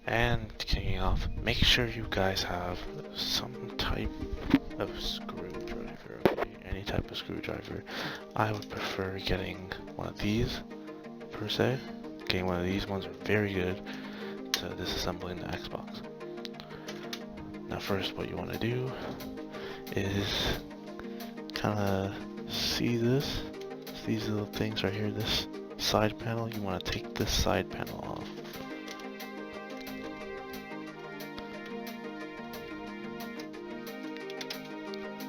And kicking off, make sure you guys have some type of screwdriver, okay? Any type of screwdriver. I would prefer getting one of these, per se. Getting one of these ones are very good to disassembling the Xbox. Now first, what you want to do is kind of see this, these little things right here, this side panel. You want to take this side panel off.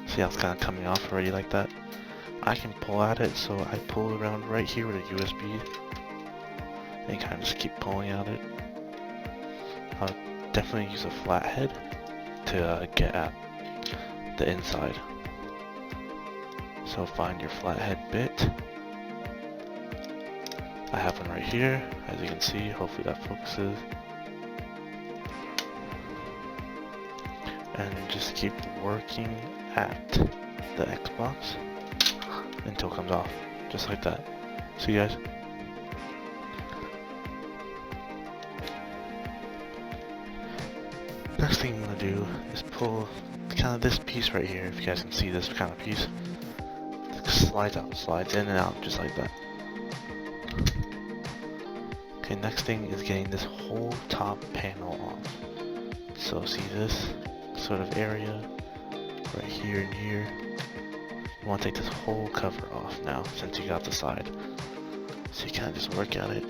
See how it's kind of coming off already like that? I can pull at it, so I pull around right here with a USB and kind of just keep pulling at it. I'll definitely use a flathead to get at the inside. So find your flathead bit. I have one right here, as you can see. Hopefully that focuses. And just keep working at the Xbox until it comes off, just like that. See you guys? Next thing I'm gonna do is pull kind of this piece right here. If you guys can see this kind of piece, it slides out, slides in and out, just like that. Okay, next thing is getting this whole top panel off. So see this sort of area right here and here. You want to take this whole cover off now, since you got the side. So you kind of just work at it.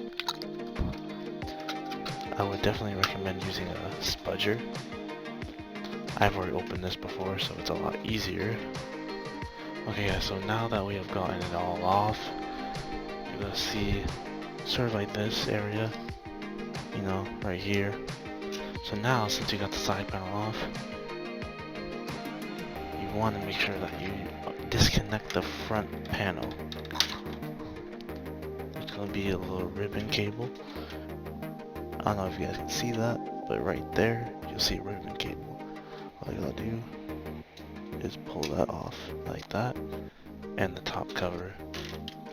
I would definitely recommend using a spudger. I've already opened this before, so it's a lot easier. Okay guys, so now that we have gotten it all off, you're gonna see sort of like this area, you know, right here. So now, since you got the side panel off, you want to make sure that you disconnect the front panel. There's going to be a little ribbon cable. I don't know if you guys can see that, but right there, you'll see a ribbon cable. All you gotta do is pull that off like that, and the top cover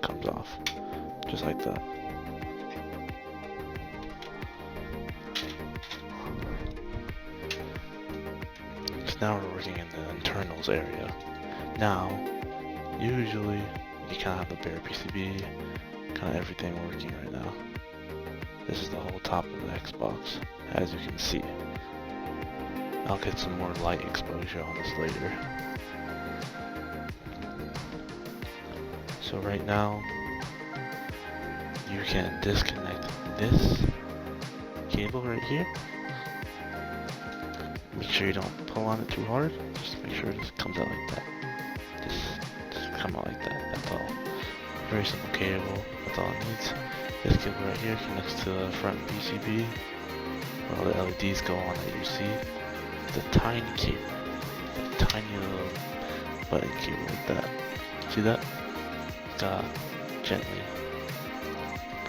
comes off, just like that. Now we're working in the internals area. Now, usually you kind of have the bare PCB, kind of everything working right now. This is the whole top of the Xbox, as you can see. I'll get some more light exposure on this later. So right now, you can disconnect this cable right here. Make sure you don't pull on it too hard. Just make sure it just comes out like that. Just come out like that. That's all. Very simple cable. That's all it needs. This cable right here connects to the front PCB, where all the LEDs go on that you see. The tiny cable. The tiny little button cable like that. See that? Gotta gently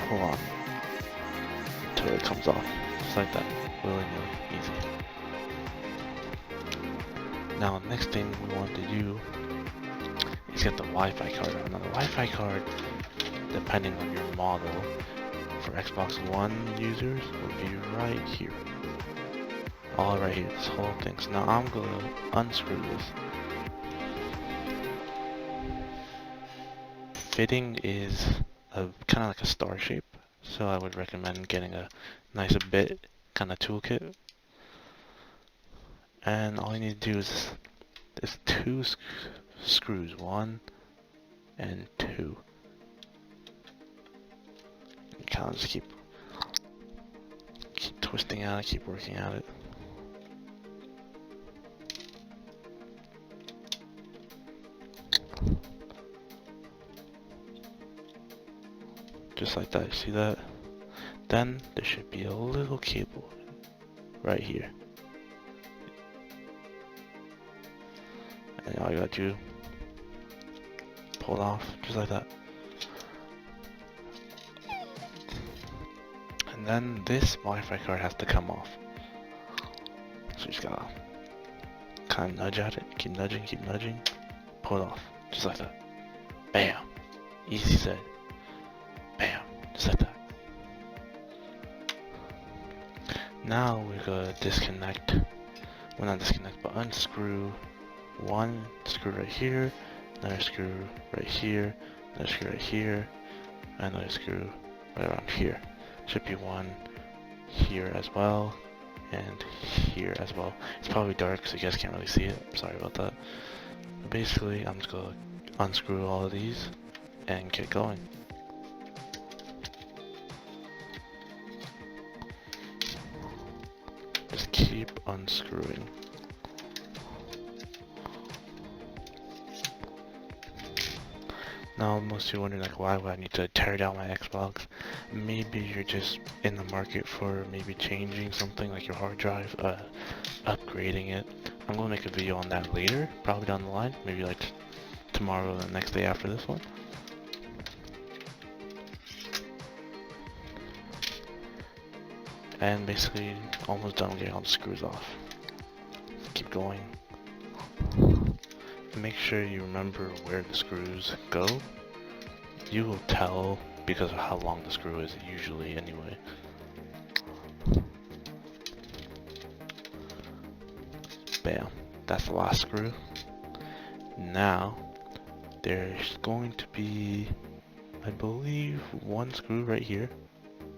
pull on it until it comes off. Just like that. Willy-nilly. Easy. Now, next thing we want to do is get the Wi-Fi card out. Now, the Wi-Fi card, depending on your model, for Xbox One users, will be right here. All right here, this whole thing. So now I'm going to unscrew this. Fitting is kind of like a star shape, so I would recommend getting a nice bit kind of toolkit. And all you need to do is there's two screws, 1 and 2. You kind of just keep twisting at it, keep working at it. Just like that, you see that? Then there should be a little cable right here. And all you gotta do, pull it off, just like that. And then this Wi-Fi card has to come off. So you just gotta kind of nudge at it, keep nudging, pull it off, just like that. Bam! Easy said. Bam! Just like that. Now we're gonna disconnect, well not disconnect, but unscrew one screw right here, another screw right here, another screw right here, another screw right around here. Should be one here as well, and here as well. It's probably dark so you guys can't really see it, sorry about that. But basically, I'm just gonna unscrew all of these and get going. Just keep unscrewing. Now most of you are wondering like why would I need to tear down my Xbox? Maybe you're just in the market for maybe changing something like your hard drive, upgrading it. I'm gonna make a video on that later, probably down the line, maybe like tomorrow or the next day after this one. And basically almost done getting all the screws off. Let's keep going. Make sure you remember where the screws go. You will tell because of how long the screw is usually anyway. Bam, that's the last screw. Now, there's going to be, I believe, one screw right here,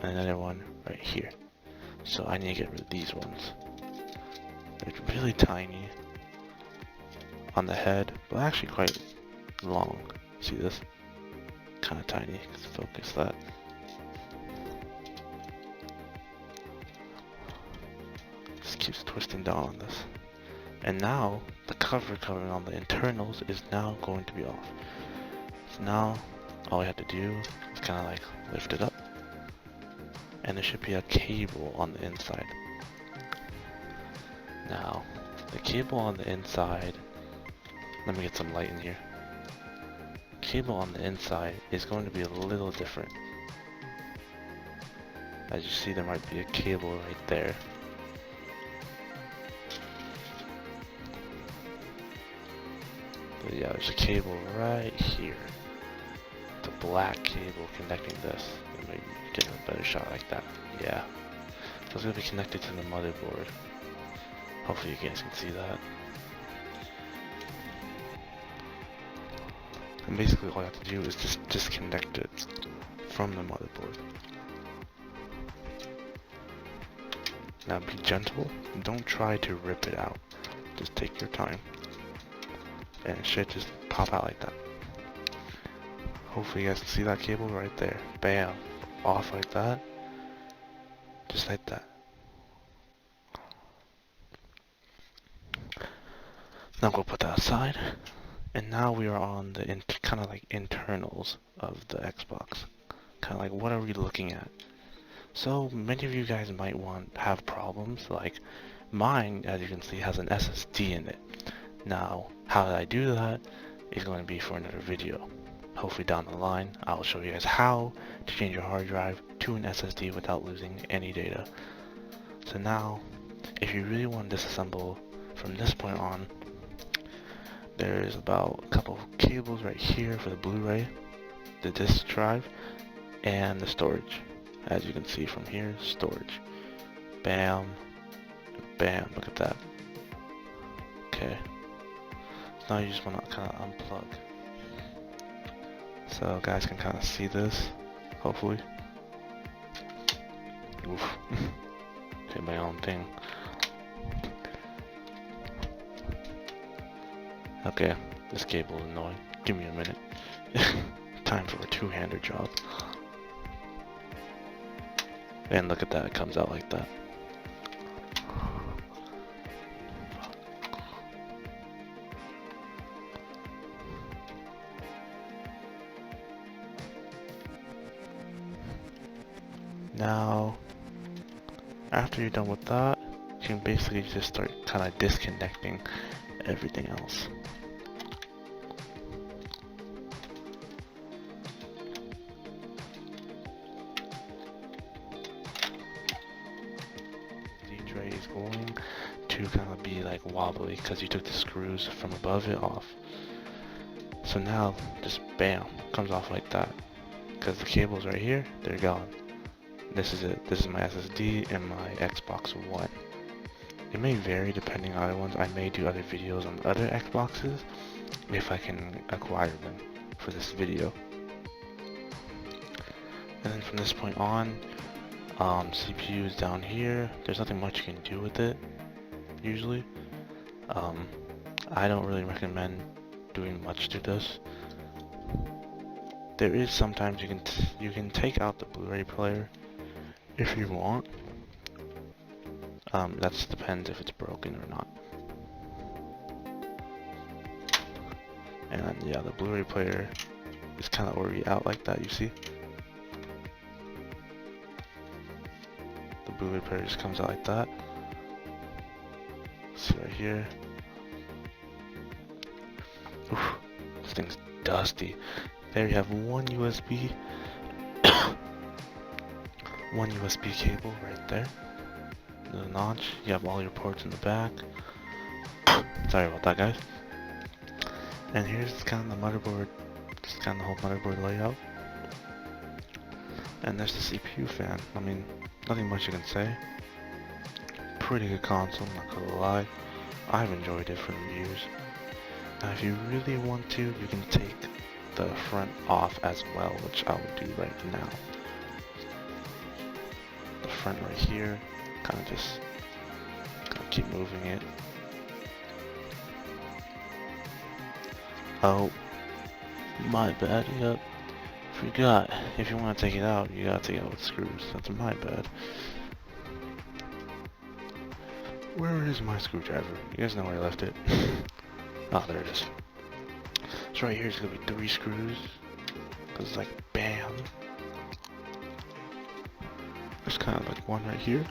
and another one right here. So I need to get rid of these ones. They're really tiny on the head, but actually quite long. See this? Kind of tiny. Let's focus that. Just keeps twisting down on this. And now, the cover covering on the internals is now going to be off. So now, all we have to do is kind of like lift it up. And there should be a cable on the inside. Now, the cable on the inside, let me get some light in here. Cable on the inside is going to be a little different. As you see, there might be a cable right there. But yeah, there's a cable right here. It's a black cable connecting this. Maybe get a better shot like that. Yeah. So it's going to be connected to the motherboard. Hopefully you guys can see that. And basically all you have to do is just disconnect it from the motherboard. Now be gentle, don't try to rip it out. Just take your time. And it should just pop out like that. Hopefully you guys can see that cable right there. Bam. Off like that. Just like that. Now go put that aside. And now we are on the kind of like internals of the Xbox. Kind of like what are we looking at? So many of you guys might have problems like mine, as you can see, has an SSD in it. Now how I do that is going to be for another video. Hopefully down the line I'll show you guys how to change your hard drive to an SSD without losing any data. So now if you really want to disassemble from this point on, there's about a couple of cables right here for the Blu-ray, the disk drive, and the storage. As you can see from here, storage. Bam, bam, look at that. Okay. So now you just want to kind of unplug. So guys can kind of see this, hopefully. Oof. Did my own thing. Okay, this cable is annoying. Give me a minute. Time for a two-hander job. And look at that, it comes out like that. Now, after you're done with that, you can basically just start kind of disconnecting everything else. The tray is going to kind of be like wobbly because you took the screws from above it off. So now, just bam, comes off like that. Because the cable's right here, they're gone. this is it. This is my SSD and my Xbox One. It may vary depending on other ones. I may do other videos on other Xboxes if I can acquire them for this video. And then from this point on, CPU is down here. There's nothing much you can do with it, usually. I don't really recommend doing much to this. There is sometimes you can take out the Blu-ray player if you want. That depends if it's broken or not. And yeah, the Blu-ray player is kind of already out like that, you see? The Blu-ray player just comes out like that. See right here. Oof, this thing's dusty. There you have one USB, one USB cable right there. The notch. You have all your ports in the back. Sorry about that, guys. And here's kind of the motherboard, just kind of the whole motherboard layout. And there's the CPU fan. I mean, nothing much you can say. Pretty good console, not gonna lie. I've enjoyed it for the years. Now, if you really want to, you can take the front off as well, which I will do right now. The front right here, kind of just keep moving it. Oh, my bad. Yep, forgot. If you want to take it out, you gotta take it out with screws. That's my bad. Where is my screwdriver? You guys know where I left it. Oh, there it is. So right here is gonna be 3 screws. Cause it's like bam. There's kind of like one right here.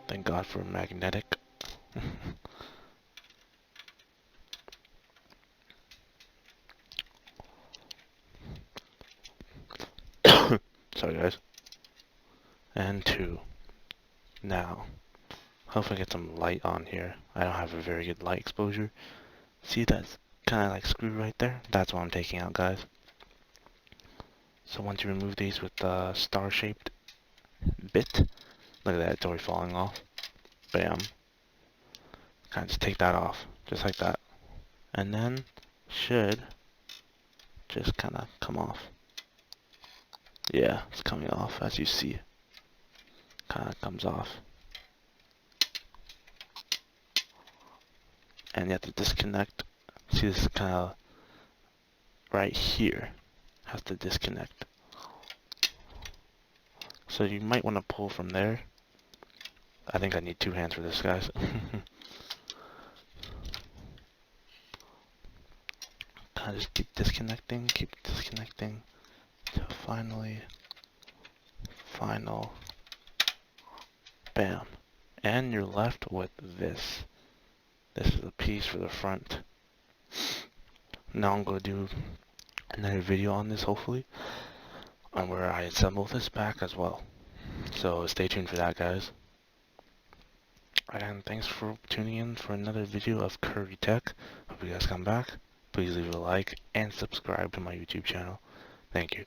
Thank God for magnetic. Sorry guys. And 2. Now, hopefully I get some light on here. I don't have a very good light exposure. See that's kind of like screw right there? That's what I'm taking out, guys. So once you remove these with the star-shaped bit, look at that, it's already falling off. Bam. Kind of just take that off, just like that. And then, should just kind of come off. Yeah, it's coming off, as you see. Kind of comes off. And you have to disconnect. See, this kind of right here has to disconnect. So you might want to pull from there. I think I need 2 hands for this, guys. Kind of just keep disconnecting, till finally, final, bam. And you're left with this. This is the piece for the front. Now I'm going to do another video on this, hopefully, on where I assemble this back as well. So stay tuned for that, guys. And thanks for tuning in for another video of Curry Tech. Hope you guys come back. Please leave a like and subscribe to my YouTube channel. Thank you.